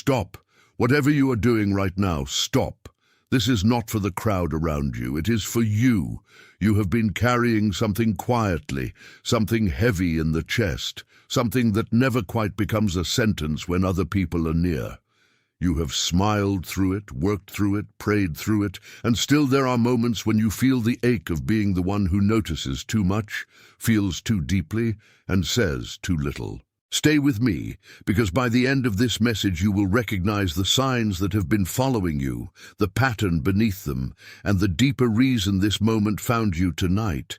Stop. Whatever you are doing right now, stop. This is not for the crowd around you. It is for you. You have been carrying something quietly, something heavy in the chest, something that never quite becomes a sentence when other people are near. You have smiled through it, worked through it, prayed through it, and still there are moments when you feel the ache of being the one who notices too much, feels too deeply, and says too little. Stay with me, because by the end of this message you will recognize the signs that have been following you, the pattern beneath them, and the deeper reason this moment found you tonight.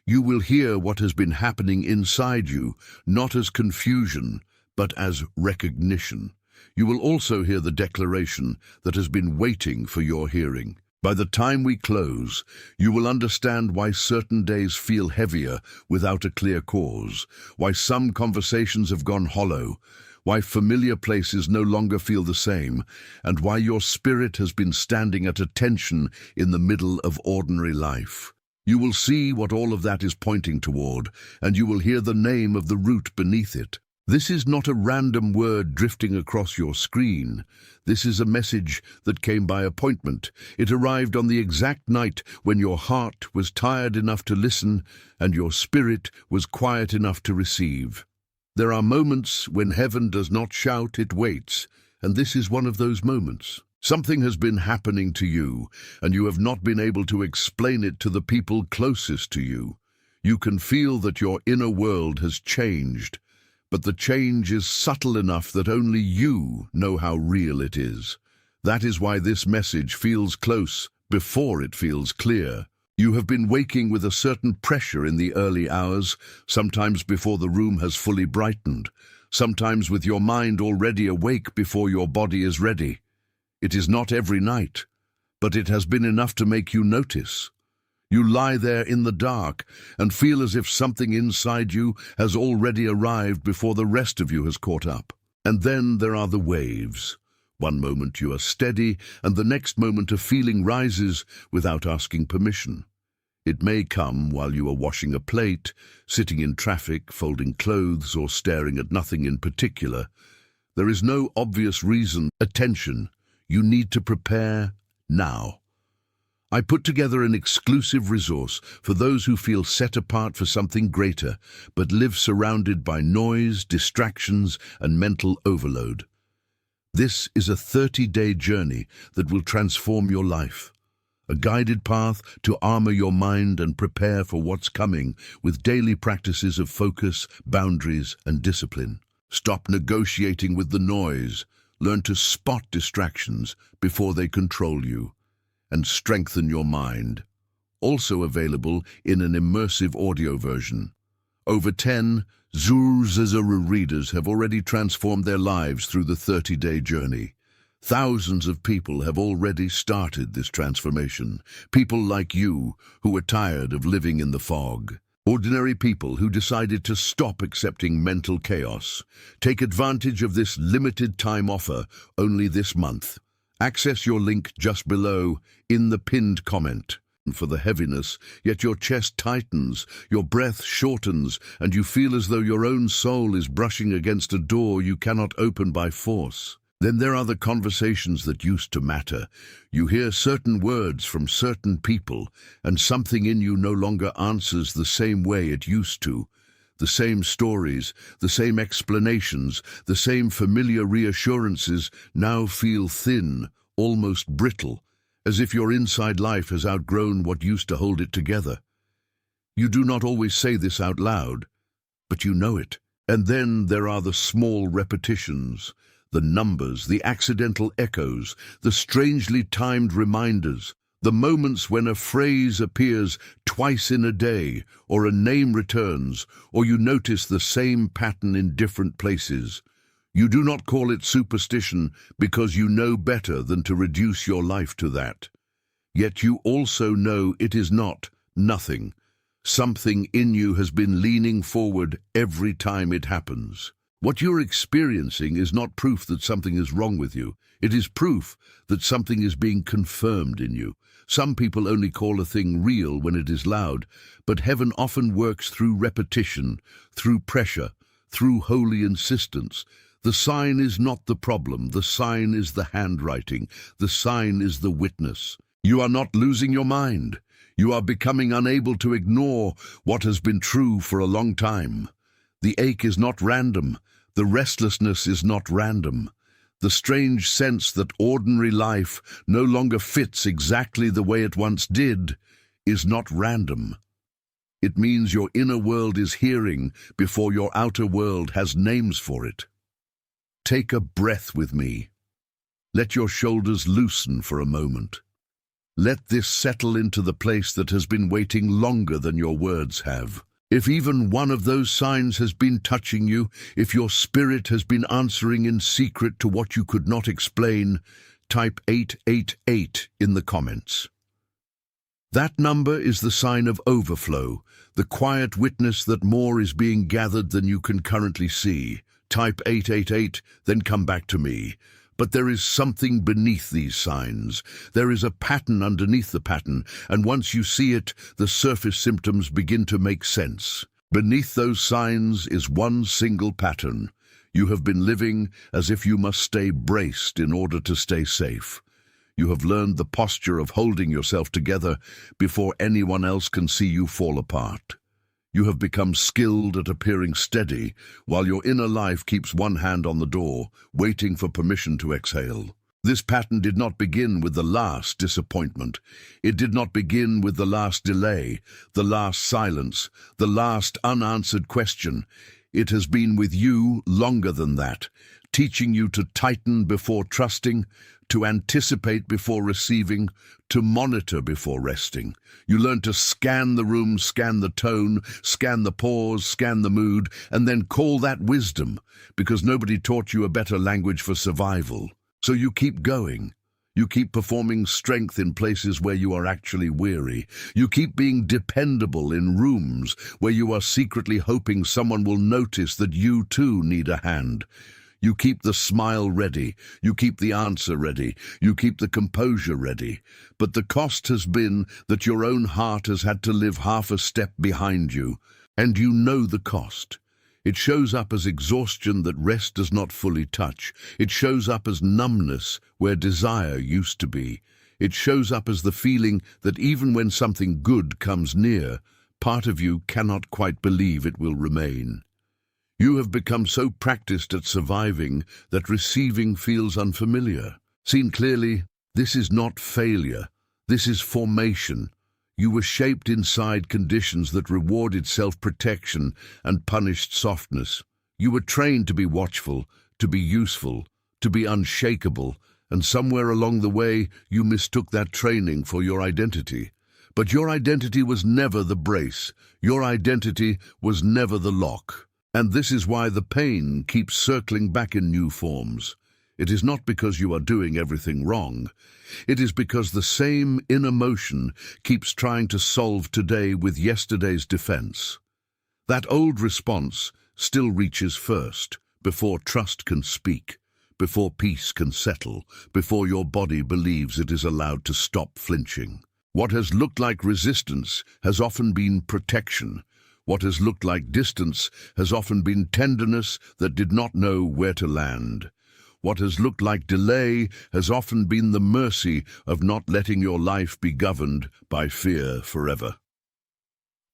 You will hear what has been happening inside you, not as confusion, but as recognition. You will also hear the declaration that has been waiting for your hearing. By the time we close, you will understand why certain days feel heavier without a clear cause, why some conversations have gone hollow, why familiar places no longer feel the same, and why your spirit has been standing at attention in the middle of ordinary life. You will see what all of that is pointing toward, and you will hear the name of the root beneath it. This is not a random word drifting across your screen. This is a message that came by appointment. It arrived on the exact night when your heart was tired enough to listen and your spirit was quiet enough to receive. There are moments when heaven does not shout, it waits, and this is one of those moments. Something has been happening to you, and you have not been able to explain it to the people closest to you. You can feel that your inner world has changed, but the change is subtle enough that only you know how real it is. That is why this message feels close before it feels clear. You have been waking with a certain pressure in the early hours, sometimes before the room has fully brightened, sometimes with your mind already awake before your body is ready. It is not every night, but it has been enough to make you notice. You lie there in the dark and feel as if something inside you has already arrived before the rest of you has caught up. And then there are the waves. One moment you are steady, and the next moment a feeling rises without asking permission. It may come while you are washing a plate, sitting in traffic, folding clothes, or staring at nothing in particular. There is no obvious reason. Attention. You need to prepare now. I put together an exclusive resource for those who feel set apart for something greater, but live surrounded by noise, distractions, and mental overload. This is a 30-day journey that will transform your life. A guided path to armor your mind and prepare for what's coming with daily practices of focus, boundaries, and discipline. Stop negotiating with the noise. Learn to spot distractions before they control you, and strengthen your mind. Also available in an immersive audio version. Over 10 Zuru readers have already transformed their lives through the 30-day journey. Thousands of people have already started this transformation. People like you who are tired of living in the fog. Ordinary people who decided to stop accepting mental chaos. Take advantage of this limited time offer only this month. Access your link just below in the pinned comment. For the heaviness, yet your chest tightens, your breath shortens, and you feel as though your own soul is brushing against a door you cannot open by force. Then there are the conversations that used to matter. You hear certain words from certain people, and something in you no longer answers the same way it used to. The same stories, the same explanations, the same familiar reassurances now feel thin, almost brittle, as if your inside life has outgrown what used to hold it together. You do not always say this out loud, but you know it. And then there are the small repetitions, the numbers, the accidental echoes, the strangely timed reminders, the moments when a phrase appears twice in a day, or a name returns, or you notice the same pattern in different places. You do not call it superstition because you know better than to reduce your life to that. Yet you also know it is not nothing. Something in you has been leaning forward every time it happens. What you're experiencing is not proof that something is wrong with you. It is proof that something is being confirmed in you. Some people only call a thing real when it is loud, but heaven often works through repetition, through pressure, through holy insistence. The sign is not the problem. The sign is the handwriting. The sign is the witness. You are not losing your mind. You are becoming unable to ignore what has been true for a long time. The ache is not random. The restlessness is not random. The strange sense that ordinary life no longer fits exactly the way it once did is not random. It means your inner world is hearing before your outer world has names for it. Take a breath with me. Let your shoulders loosen for a moment. Let this settle into the place that has been waiting longer than your words have. If even one of those signs has been touching you, if your spirit has been answering in secret to what you could not explain, type 888 in the comments. That number is the sign of overflow, the quiet witness that more is being gathered than you can currently see. Type 888, then come back to me. But there is something beneath these signs. There is a pattern underneath the pattern, and once you see it, the surface symptoms begin to make sense. Beneath those signs is one single pattern. You have been living as if you must stay braced in order to stay safe. You have learned the posture of holding yourself together before anyone else can see you fall apart. You have become skilled at appearing steady, while your inner life keeps one hand on the door, waiting for permission to exhale. This pattern did not begin with the last disappointment. It did not begin with the last delay, the last silence, the last unanswered question. It has been with you longer than that, teaching you to tighten before trusting, to anticipate before receiving, to monitor before resting. You learn to scan the room, scan the tone, scan the pause, scan the mood, and then call that wisdom, because nobody taught you a better language for survival. So you keep going. You keep performing strength in places where you are actually weary. You keep being dependable in rooms where you are secretly hoping someone will notice that you too need a hand. You keep the smile ready, you keep the answer ready, you keep the composure ready. But the cost has been that your own heart has had to live half a step behind you, and you know the cost. It shows up as exhaustion that rest does not fully touch. It shows up as numbness where desire used to be. It shows up as the feeling that even when something good comes near, part of you cannot quite believe it will remain. You have become so practiced at surviving that receiving feels unfamiliar. Seen clearly, this is not failure. This is formation. You were shaped inside conditions that rewarded self-protection and punished softness. You were trained to be watchful, to be useful, to be unshakable, and somewhere along the way you mistook that training for your identity. But your identity was never the brace. Your identity was never the lock. And this is why the pain keeps circling back in new forms. It is not because you are doing everything wrong. It is because the same inner motion keeps trying to solve today with yesterday's defense. That old response still reaches first, before trust can speak, before peace can settle, before your body believes it is allowed to stop flinching. What has looked like resistance has often been protection. What has looked like distance has often been tenderness that did not know where to land. What has looked like delay has often been the mercy of not letting your life be governed by fear forever.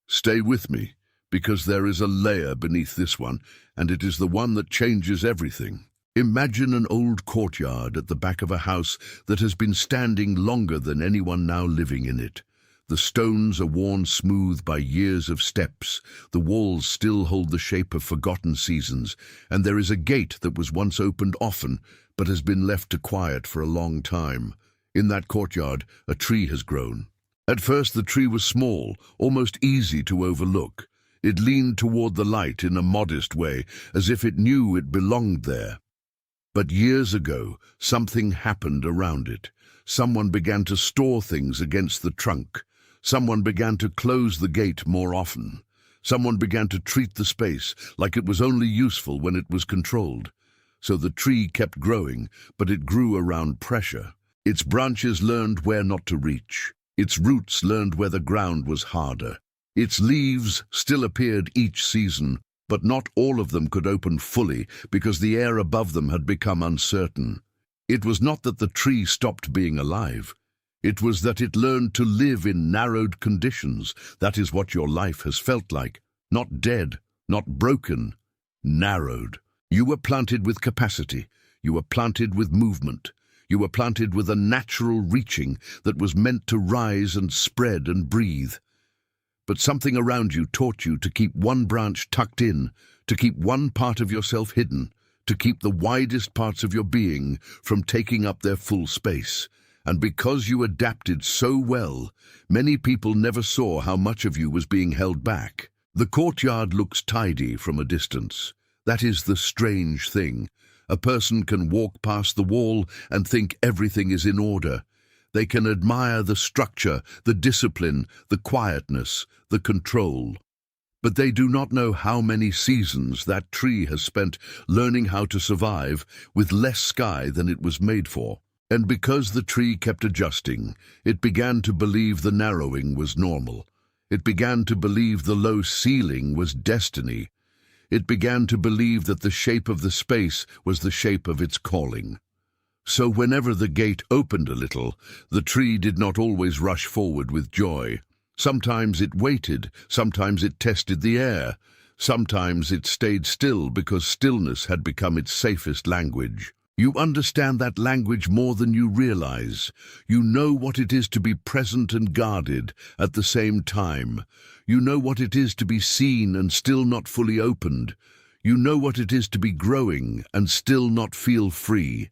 Stay with me, because there is a layer beneath this one, and it is the one that changes everything. Imagine an old courtyard at the back of a house that has been standing longer than anyone now living in it. The stones are worn smooth by years of steps, the walls still hold the shape of forgotten seasons, and there is a gate that was once opened often, but has been left to quiet for a long time. In that courtyard, a tree has grown. At first the tree was small, almost easy to overlook. It leaned toward the light in a modest way, as if it knew it belonged there. But years ago, something happened around it. Someone began to store things against the trunk. Someone began to close the gate more often. Someone began to treat the space like it was only useful when it was controlled. So the tree kept growing, but it grew around pressure. Its branches learned where not to reach. Its roots learned where the ground was harder. Its leaves still appeared each season, but not all of them could open fully because the air above them had become uncertain. It was not that the tree stopped being alive. It was that it learned to live in narrowed conditions. That is what your life has felt like. Not dead, not broken, narrowed. You were planted with capacity. You were planted with movement. You were planted with a natural reaching that was meant to rise and spread and breathe. But something around you taught you to keep one branch tucked in, to keep one part of yourself hidden, to keep the widest parts of your being from taking up their full space. And because you adapted so well, many people never saw how much of you was being held back. The courtyard looks tidy from a distance. That is the strange thing. A person can walk past the wall and think everything is in order. They can admire the structure, the discipline, the quietness, the control. But they do not know how many seasons that tree has spent learning how to survive with less sky than it was made for. And because the tree kept adjusting, it began to believe the narrowing was normal. It began to believe the low ceiling was destiny. It began to believe that the shape of the space was the shape of its calling. So whenever the gate opened a little, the tree did not always rush forward with joy. Sometimes it waited, sometimes it tested the air, sometimes it stayed still because stillness had become its safest language. You understand that language more than you realize. You know what it is to be present and guarded at the same time. You know what it is to be seen and still not fully opened. You know what it is to be growing and still not feel free.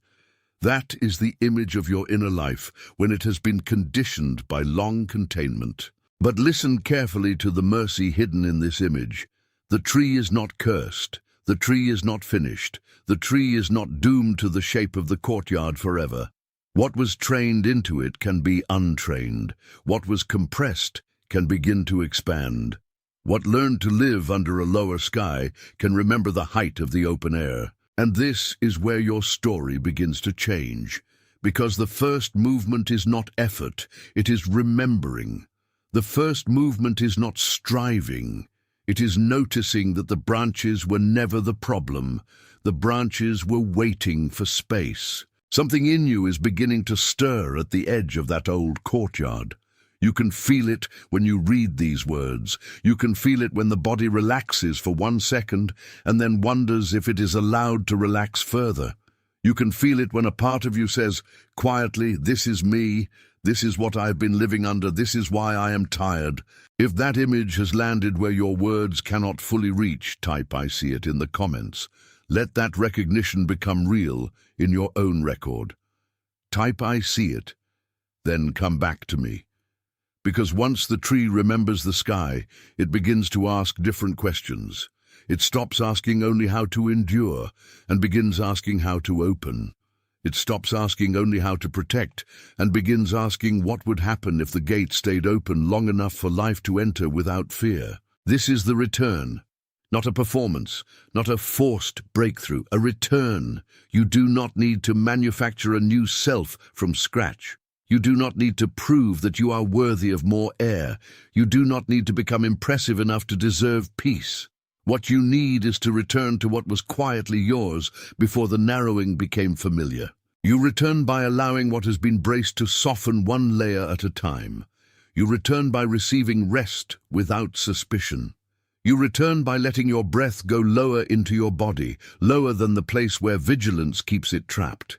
That is the image of your inner life when it has been conditioned by long containment. But listen carefully to the mercy hidden in this image. The tree is not cursed. The tree is not finished. The tree is not doomed to the shape of the courtyard forever. What was trained into it can be untrained. What was compressed can begin to expand. What learned to live under a lower sky can remember the height of the open air. And this is where your story begins to change. Because the first movement is not effort, it is remembering. The first movement is not striving. It is noticing that the branches were never the problem. The branches were waiting for space. Something in you is beginning to stir at the edge of that old courtyard. You can feel it when you read these words. You can feel it when the body relaxes for 1 second and then wonders if it is allowed to relax further. You can feel it when a part of you says, quietly, this is me, this is what I've been living under, this is why I am tired. If that image has landed where your words cannot fully reach, type I see it in the comments. Let that recognition become real in your own record. Type I see it, then come back to me. Because once the tree remembers the sky, it begins to ask different questions. It stops asking only how to endure and begins asking how to open. It stops asking only how to protect and begins asking what would happen if the gate stayed open long enough for life to enter without fear. This is the return, not a performance, not a forced breakthrough, a return. You do not need to manufacture a new self from scratch. You do not need to prove that you are worthy of more air. You do not need to become impressive enough to deserve peace. What you need is to return to what was quietly yours before the narrowing became familiar. You return by allowing what has been braced to soften one layer at a time. You return by receiving rest without suspicion. You return by letting your breath go lower into your body, lower than the place where vigilance keeps it trapped.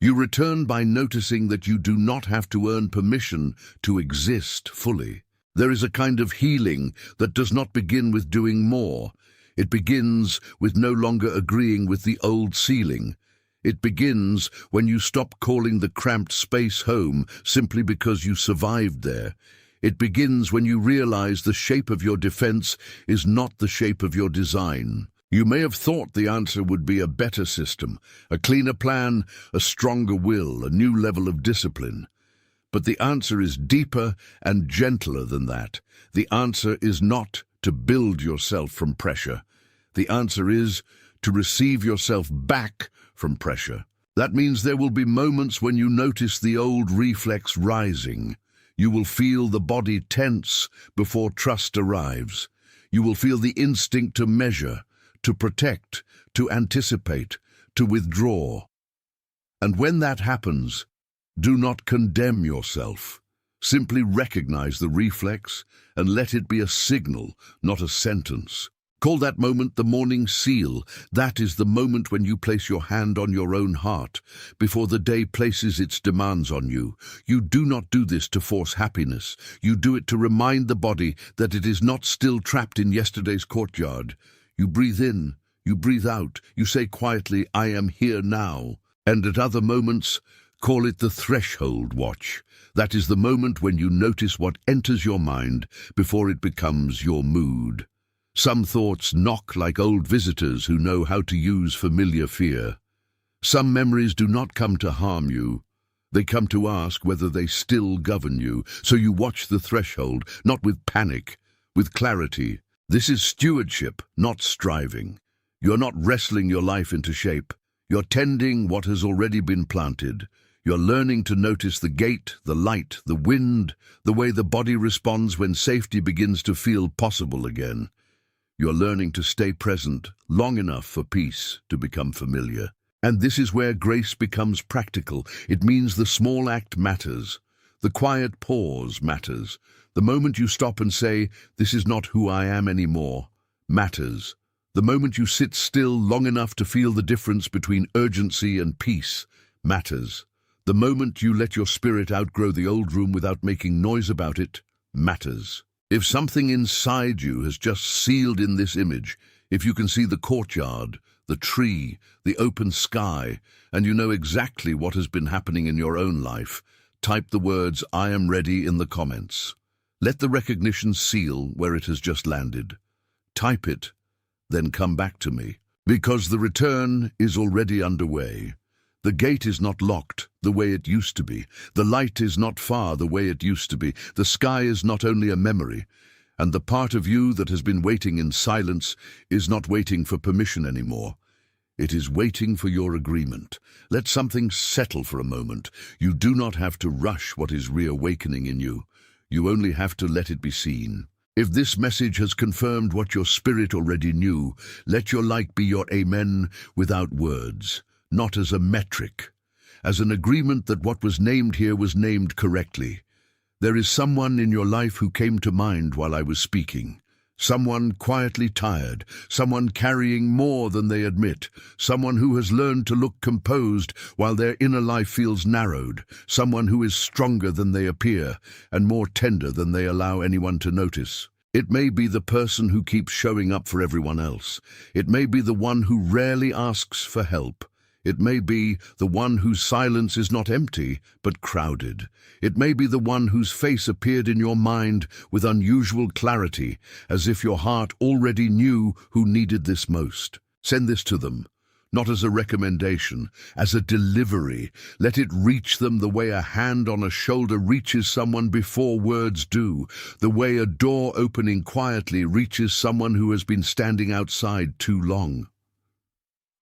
You return by noticing that you do not have to earn permission to exist fully. There is a kind of healing that does not begin with doing more. It begins with no longer agreeing with the old ceiling. It begins when you stop calling the cramped space home simply because you survived there. It begins when you realize the shape of your defense is not the shape of your design. You may have thought the answer would be a better system, a cleaner plan, a stronger will, a new level of discipline. But the answer is deeper and gentler than that. The answer is not to build yourself from pressure. The answer is to receive yourself back from pressure. That means there will be moments when you notice the old reflex rising. You will feel the body tense before trust arrives. You will feel the instinct to measure, to protect, to anticipate, to withdraw. And when that happens, do not condemn yourself. Simply recognize the reflex and let it be a signal, not a sentence. Call that moment the morning seal. That is the moment when you place your hand on your own heart before the day places its demands on you. You do not do this to force happiness. You do it to remind the body that it is not still trapped in yesterday's courtyard. You breathe in, you breathe out, you say quietly, "I am here now." And at other moments, call it the threshold watch. That is the moment when you notice what enters your mind before it becomes your mood. Some thoughts knock like old visitors who know how to use familiar fear. Some memories do not come to harm you. They come to ask whether they still govern you. So you watch the threshold, not with panic, with clarity. This is stewardship, not striving. You're not wrestling your life into shape. You're tending what has already been planted. You're learning to notice the gate, the light, the wind, the way the body responds when safety begins to feel possible again. You're learning to stay present long enough for peace to become familiar. And this is where grace becomes practical. It means the small act matters. The quiet pause matters. The moment you stop and say, "This is not who I am anymore," matters. The moment you sit still long enough to feel the difference between urgency and peace matters. The moment you let your spirit outgrow the old room without making noise about it matters. If something inside you has just sealed in this image, if you can see the courtyard, the tree, the open sky, and you know exactly what has been happening in your own life, type the words "I am ready" in the comments. Let the recognition seal where it has just landed. Type it, then come back to me, because the return is already underway. The gate is not locked the way it used to be. The light is not far the way it used to be. The sky is not only a memory, and the part of you that has been waiting in silence is not waiting for permission anymore. It is waiting for your agreement. Let something settle for a moment. You do not have to rush what is reawakening in you. You only have to let it be seen. If this message has confirmed what your spirit already knew, let your light be your amen without words. Not as a metric, as an agreement that what was named here was named correctly. There is someone in your life who came to mind while I was speaking. Someone quietly tired, someone carrying more than they admit, someone who has learned to look composed while their inner life feels narrowed, someone who is stronger than they appear and more tender than they allow anyone to notice. It may be the person who keeps showing up for everyone else. It may be the one who rarely asks for help. It may be the one whose silence is not empty, but crowded. It may be the one whose face appeared in your mind with unusual clarity, as if your heart already knew who needed this most. Send this to them, not as a recommendation, as a delivery. Let it reach them the way a hand on a shoulder reaches someone before words do, the way a door opening quietly reaches someone who has been standing outside too long.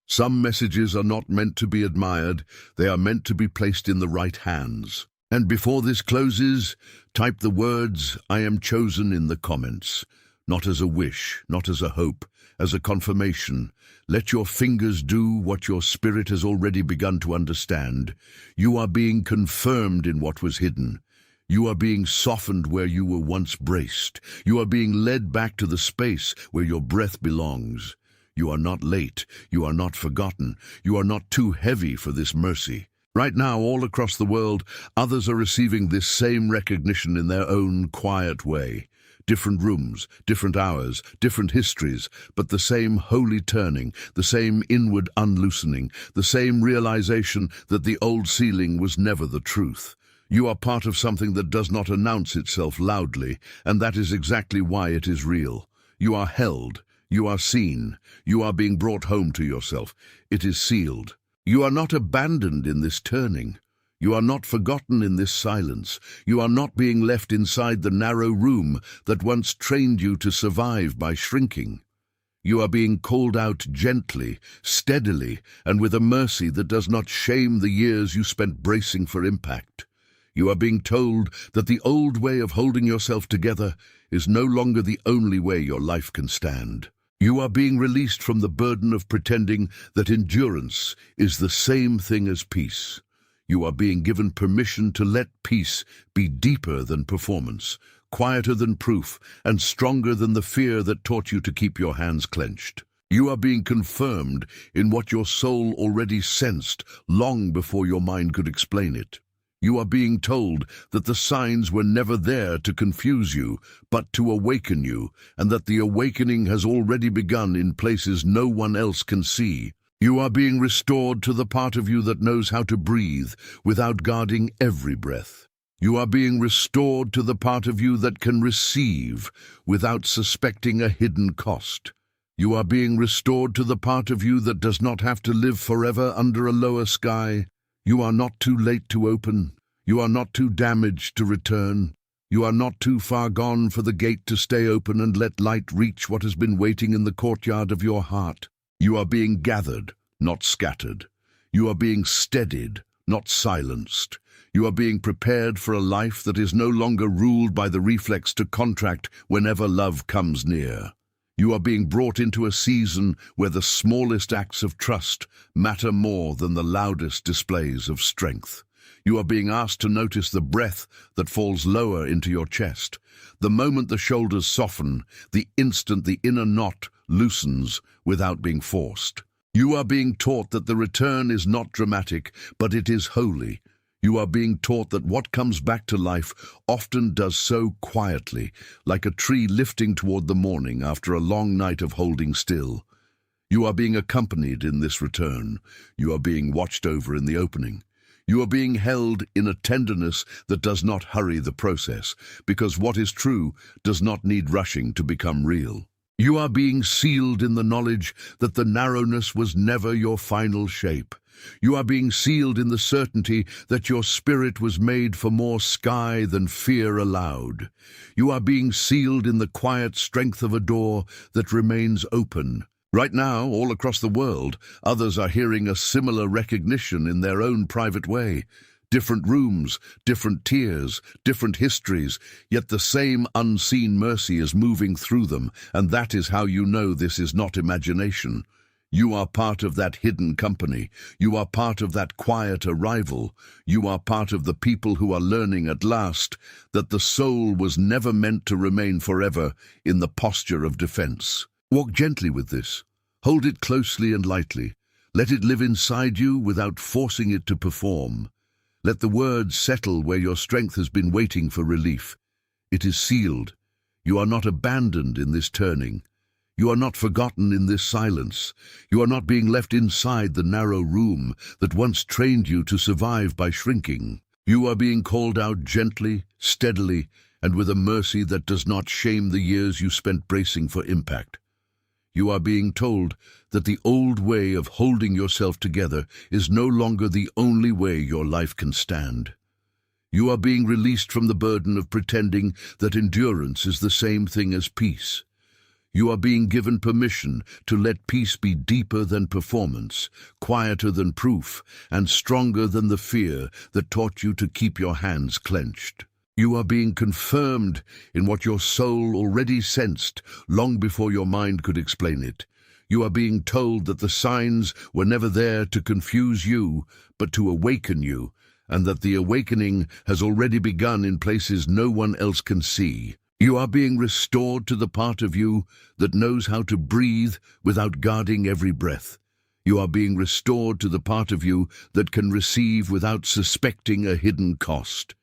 Some messages are not meant to be admired, they are meant to be placed in the right hands. And before this closes, type the words "I am chosen" in the comments. Not as a wish, not as a hope, as a confirmation. Let your fingers do what your spirit has already begun to understand. You are being confirmed in what was hidden. You are being softened where you were once braced. You are being led back to the space where your breath belongs. You are not late. You are not forgotten. You are not too heavy for this mercy. Right now, all across the world, others are receiving this same recognition in their own quiet way. Different rooms, different hours, different histories, but the same holy turning, the same inward unloosening, the same realization that the old ceiling was never the truth. You are part of something that does not announce itself loudly, and that is exactly why it is real. You are held. You are seen. You are being brought home to yourself. It is sealed. You are not abandoned in this turning. You are not forgotten in this silence. You are not being left inside the narrow room that once trained you to survive by shrinking. You are being called out gently, steadily, and with a mercy that does not shame the years you spent bracing for impact. You are being told that the old way of holding yourself together is no longer the only way your life can stand. You are being released from the burden of pretending that endurance is the same thing as peace. You are being given permission to let peace be deeper than performance, quieter than proof, and stronger than the fear that taught you to keep your hands clenched. You are being confirmed in what your soul already sensed long before your mind could explain it. You are being told that the signs were never there to confuse you, but to awaken you, and that the awakening has already begun in places no one else can see. You are being restored to the part of you that knows how to breathe without guarding every breath. You are being restored to the part of you that can receive without suspecting a hidden cost. You are being restored to the part of you that does not have to live forever under a lower sky. You are not too late to open. You are not too damaged to return. You are not too far gone for the gate to stay open and let light reach what has been waiting in the courtyard of your heart. You are being gathered, not scattered. You are being steadied, not silenced. You are being prepared for a life that is no longer ruled by the reflex to contract whenever love comes near. You are being brought into a season where the smallest acts of trust matter more than the loudest displays of strength. You are being asked to notice the breath that falls lower into your chest. The moment the shoulders soften, the instant the inner knot loosens without being forced. You are being taught that the return is not dramatic, but it is holy. You are being taught that what comes back to life often does so quietly, like a tree lifting toward the morning after a long night of holding still. You are being accompanied in this return. You are being watched over in the opening. You are being held in a tenderness that does not hurry the process, because what is true does not need rushing to become real. You are being sealed in the knowledge that the narrowness was never your final shape. You are being sealed in the certainty that your spirit was made for more sky than fear allowed. You are being sealed in the quiet strength of a door that remains open. Right now, all across the world, others are hearing a similar recognition in their own private way. Different rooms, different tears, different histories, yet the same unseen mercy is moving through them, and that is how you know this is not imagination. You are part of that hidden company. You are part of that quiet arrival. You are part of the people who are learning at last that the soul was never meant to remain forever in the posture of defense. Walk gently with this. Hold it closely and lightly. Let it live inside you without forcing it to perform. Let the words settle where your strength has been waiting for relief. It is sealed. You are not abandoned in this turning. You are not forgotten in this silence. You are not being left inside the narrow room that once trained you to survive by shrinking. You are being called out gently, steadily, and with a mercy that does not shame the years you spent bracing for impact. You are being told that the old way of holding yourself together is no longer the only way your life can stand. You are being released from the burden of pretending that endurance is the same thing as peace. You are being given permission to let peace be deeper than performance, quieter than proof, and stronger than the fear that taught you to keep your hands clenched. You are being confirmed in what your soul already sensed long before your mind could explain it. You are being told that the signs were never there to confuse you, but to awaken you, and that the awakening has already begun in places no one else can see. You are being restored to the part of you that knows how to breathe without guarding every breath. You are being restored to the part of you that can receive without suspecting a hidden cost.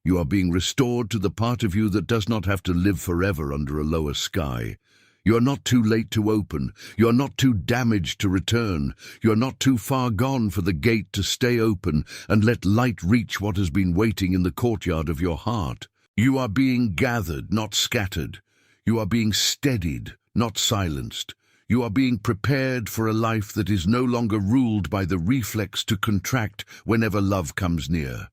You are being restored to the part of you that does not have to live forever under a lower sky. You are not too late to open. You are not too damaged to return. You are not too far gone for the gate to stay open and let light reach what has been waiting in the courtyard of your heart. You are being gathered, not scattered. You are being steadied, not silenced. You are being prepared for a life that is no longer ruled by the reflex to contract whenever love comes near.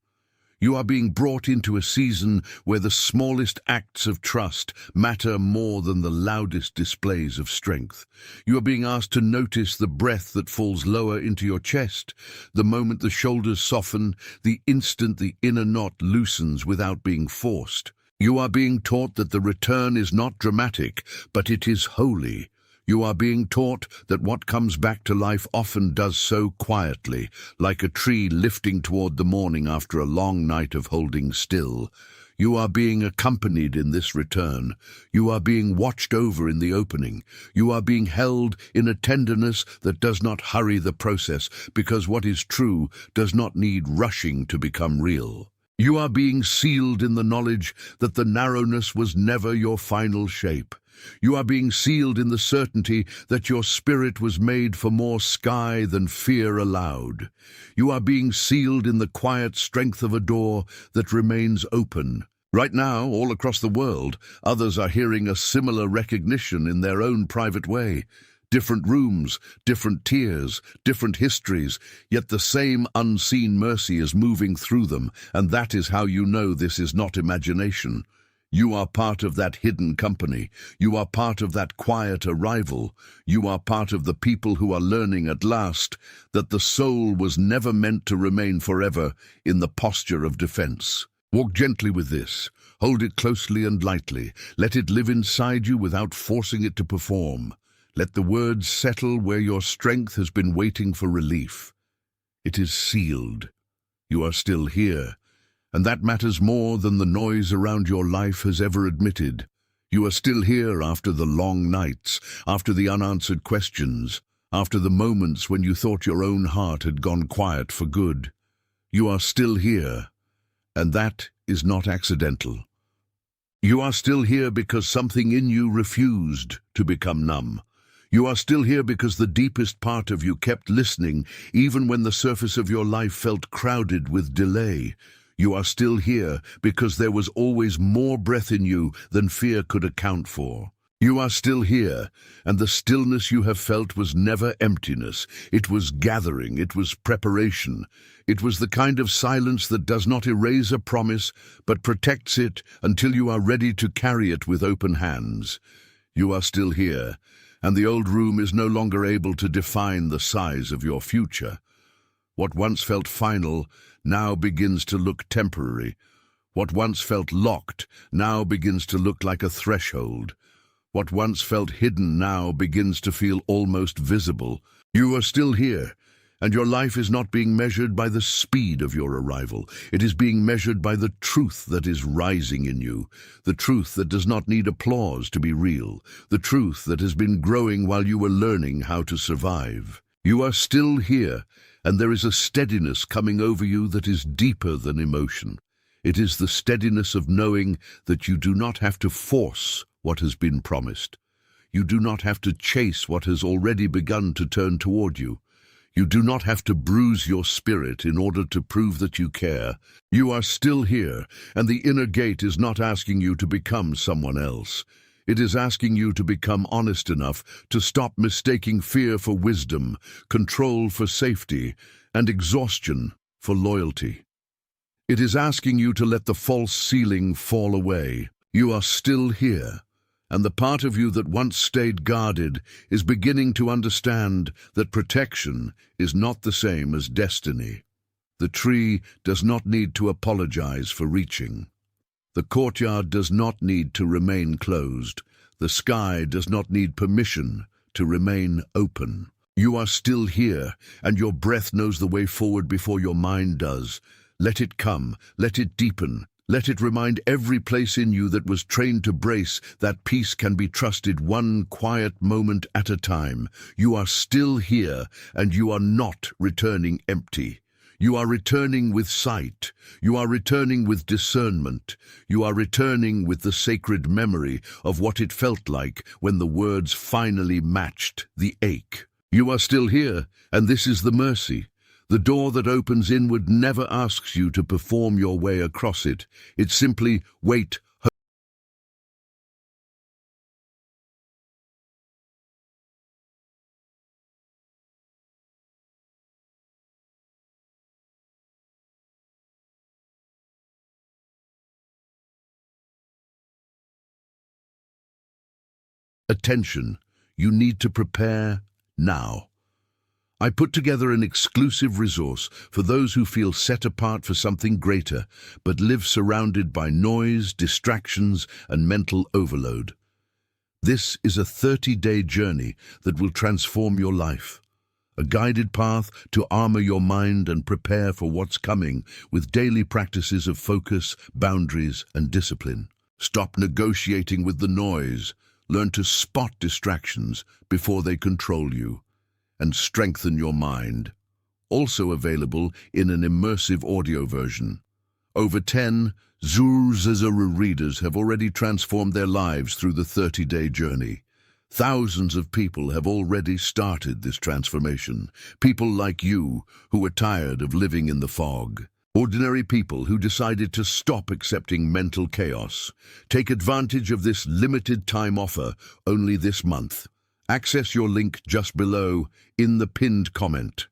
You are being brought into a season where the smallest acts of trust matter more than the loudest displays of strength. You are being asked to notice the breath that falls lower into your chest, the moment the shoulders soften, the instant the inner knot loosens without being forced. You are being taught that the return is not dramatic, but it is holy. You are being taught that what comes back to life often does so quietly, like a tree lifting toward the morning after a long night of holding still. You are being accompanied in this return. You are being watched over in the opening. You are being held in a tenderness that does not hurry the process, because what is true does not need rushing to become real. You are being sealed in the knowledge that the narrowness was never your final shape. You are being sealed in the certainty that your spirit was made for more sky than fear allowed. You are being sealed in the quiet strength of a door that remains open. Right now, all across the world, others are hearing a similar recognition in their own private way. Different rooms, different tears, different histories, yet the same unseen mercy is moving through them, and that is how you know this is not imagination. You are part of that hidden company. You are part of that quiet arrival. You are part of the people who are learning at last that the soul was never meant to remain forever in the posture of defense. Walk gently with this. Hold it closely and lightly. Let it live inside you without forcing it to perform. Let the words settle where your strength has been waiting for relief. It is sealed. You are still here. And that matters more than the noise around your life has ever admitted. You are still here after the long nights, after the unanswered questions, after the moments when you thought your own heart had gone quiet for good. You are still here, and that is not accidental. You are still here because something in you refused to become numb. You are still here because the deepest part of you kept listening, even when the surface of your life felt crowded with delay. You are still here because there was always more breath in you than fear could account for. You are still here, and the stillness you have felt was never emptiness. It was gathering, it was preparation. It was the kind of silence that does not erase a promise, but protects it until you are ready to carry it with open hands. You are still here, and the old room is no longer able to define the size of your future. What once felt final now begins to look temporary. What once felt locked now begins to look like a threshold. What once felt hidden now begins to feel almost visible. You are still here, and your life is not being measured by the speed of your arrival. It is being measured by the truth that is rising in you, the truth that does not need applause to be real, the truth that has been growing while you were learning how to survive. You are still here, and there is a steadiness coming over you that is deeper than emotion. It is the steadiness of knowing that you do not have to force what has been promised. You do not have to chase what has already begun to turn toward you. You do not have to bruise your spirit in order to prove that you care. You are still here, and the inner gate is not asking you to become someone else. It is asking you to become honest enough to stop mistaking fear for wisdom, control for safety, and exhaustion for loyalty. It is asking you to let the false ceiling fall away. You are still here, and the part of you that once stayed guarded is beginning to understand that protection is not the same as destiny. The tree does not need to apologize for reaching. The courtyard does not need to remain closed. The sky does not need permission to remain open. You are still here, and your breath knows the way forward before your mind does. Let it come, let it deepen, let it remind every place in you that was trained to brace that peace can be trusted one quiet moment at a time. You are still here, and you are not returning empty. You are returning with sight. You are returning with discernment. You are returning with the sacred memory of what it felt like when the words finally matched the ache. You are still here, and this is the mercy. The door that opens inward never asks you to perform your way across it. It simply, wait. Attention, you need to prepare now. I put together an exclusive resource for those who feel set apart for something greater, but live surrounded by noise, distractions, and mental overload. This is a 30-day journey that will transform your life. A guided path to armor your mind and prepare for what's coming with daily practices of focus, boundaries, and discipline. Stop negotiating with the noise. Learn to spot distractions before they control you, and strengthen your mind. Also available in an immersive audio version. Over 10 Zuru readers have already transformed their lives through the 30-day journey. Thousands of people have already started this transformation. People like you who are tired of living in the fog. Ordinary people who decided to stop accepting mental chaos. Take advantage of this limited time offer only this month. Access your link just below in the pinned comment.